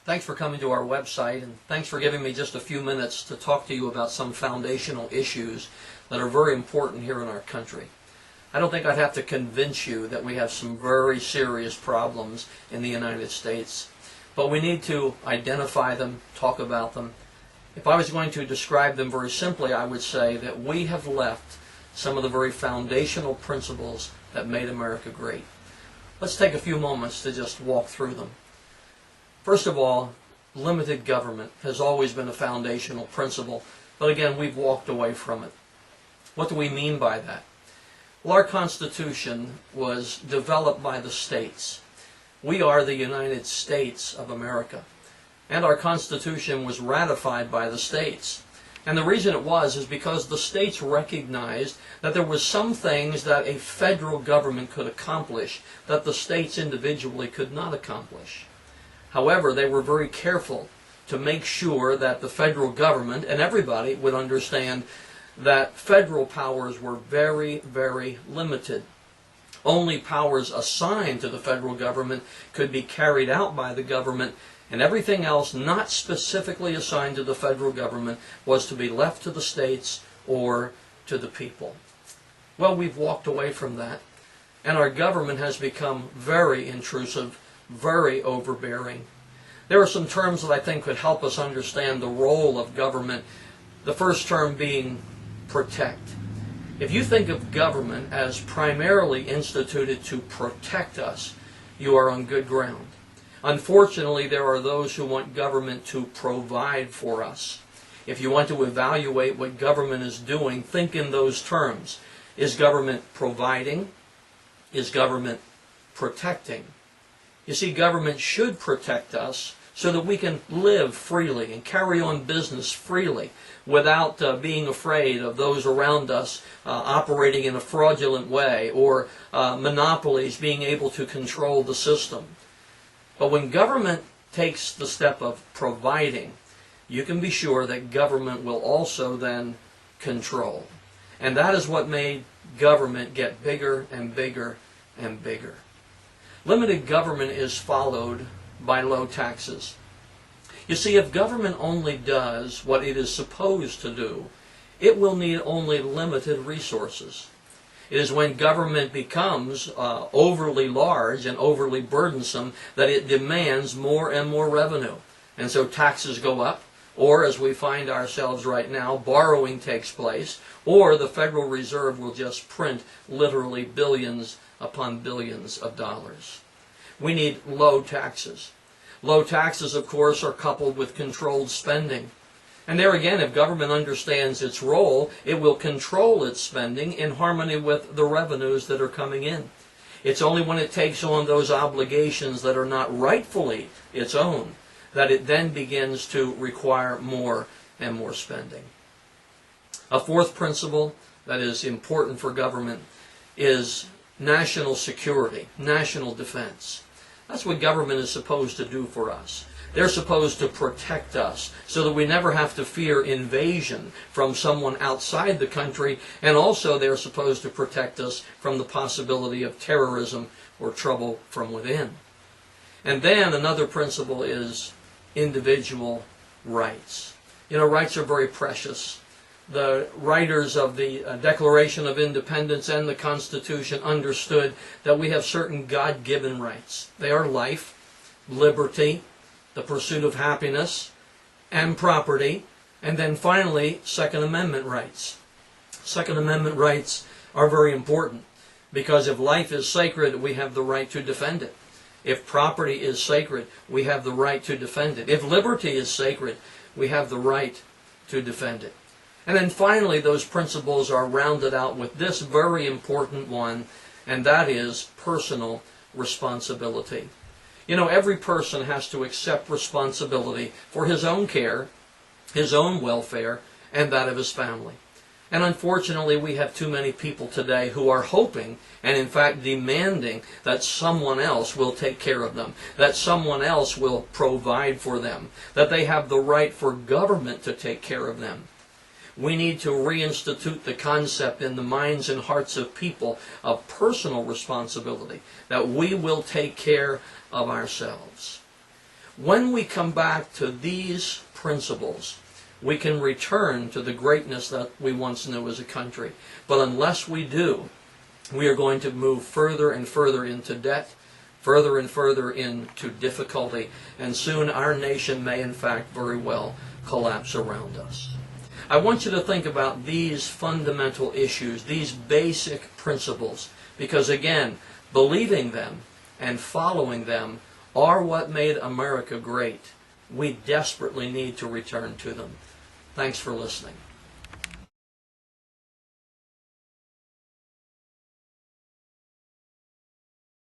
Thanks for coming to our website, and thanks for giving me just a few minutes to talk to you about some foundational issues that are very important here in our country. I don't think I'd have to convince you that we have some very serious problems in the United States, but we need to identify them, talk about them. If I was going to describe them very simply, I would say that we have left some of the very foundational principles that made America great. Let's take a few moments to just walk through them. First of all, limited government has always been a foundational principle, but again, we've walked away from it. What do we mean by that? Well, our Constitution was developed by the states. We are the United States of America, and our Constitution was ratified by the states. And the reason it was is because the states recognized that there were some things that a federal government could accomplish that the states individually could not accomplish. However, they were very careful to make sure that the federal government and everybody would understand that federal powers were very, very limited. Only powers assigned to the federal government could be carried out by the government, and everything else not specifically assigned to the federal government was to be left to the states or to the people. Well, we've walked away from that, and our government has become very intrusive, very overbearing. There are some terms that I think could help us understand the role of government. The first term being protect. If you think of government as primarily instituted to protect us, you are on good ground. Unfortunately, there are those who want government to provide for us. If you want to evaluate what government is doing, think in those terms. Is government providing? Is government protecting? You see, government should protect us so that we can live freely and carry on business freely without being afraid of those around us operating in a fraudulent way or monopolies being able to control the system. But when government takes the step of providing, you can be sure that government will also then control. And that is what made government get bigger and bigger and bigger. Limited government is followed by low taxes. You see, if government only does what it is supposed to do, it will need only limited resources. It is when government becomes overly large and overly burdensome that it demands more and more revenue. And so taxes go up, or as we find ourselves right now, borrowing takes place, or the Federal Reserve will just print literally billions upon billions of dollars. We need low taxes. Low taxes, of course, are coupled with controlled spending. And there again, if government understands its role, it will control its spending in harmony with the revenues that are coming in. It's only when it takes on those obligations that are not rightfully its own that it then begins to require more and more spending. A fourth principle that is important for government is national security, national defense. That's what government is supposed to do for us. They're supposed to protect us so that we never have to fear invasion from someone outside the country, and also they're supposed to protect us from the possibility of terrorism or trouble from within. And then another principle is individual rights. You know, rights are very precious. The writers of the Declaration of Independence and the Constitution understood that we have certain God-given rights. They are life, liberty, the pursuit of happiness, and property, and then finally, Second Amendment rights. Second Amendment rights are very important because if life is sacred, we have the right to defend it. If property is sacred, we have the right to defend it. If liberty is sacred, we have the right to defend it. And then finally, those principles are rounded out with this very important one, and that is personal responsibility. You know, every person has to accept responsibility for his own care, his own welfare, and that of his family. And unfortunately, we have too many people today who are hoping, and in fact demanding, that someone else will take care of them, that someone else will provide for them, that they have the right for government to take care of them. We need to reinstitute the concept in the minds and hearts of people of personal responsibility, that we will take care of ourselves. When we come back to these principles, we can return to the greatness that we once knew as a country. But unless we do, we are going to move further and further into debt, further and further into difficulty, and soon our nation may in fact very well collapse around us. I want you to think about these fundamental issues, these basic principles, because again, believing them and following them are what made America great. We desperately need to return to them. Thanks for listening.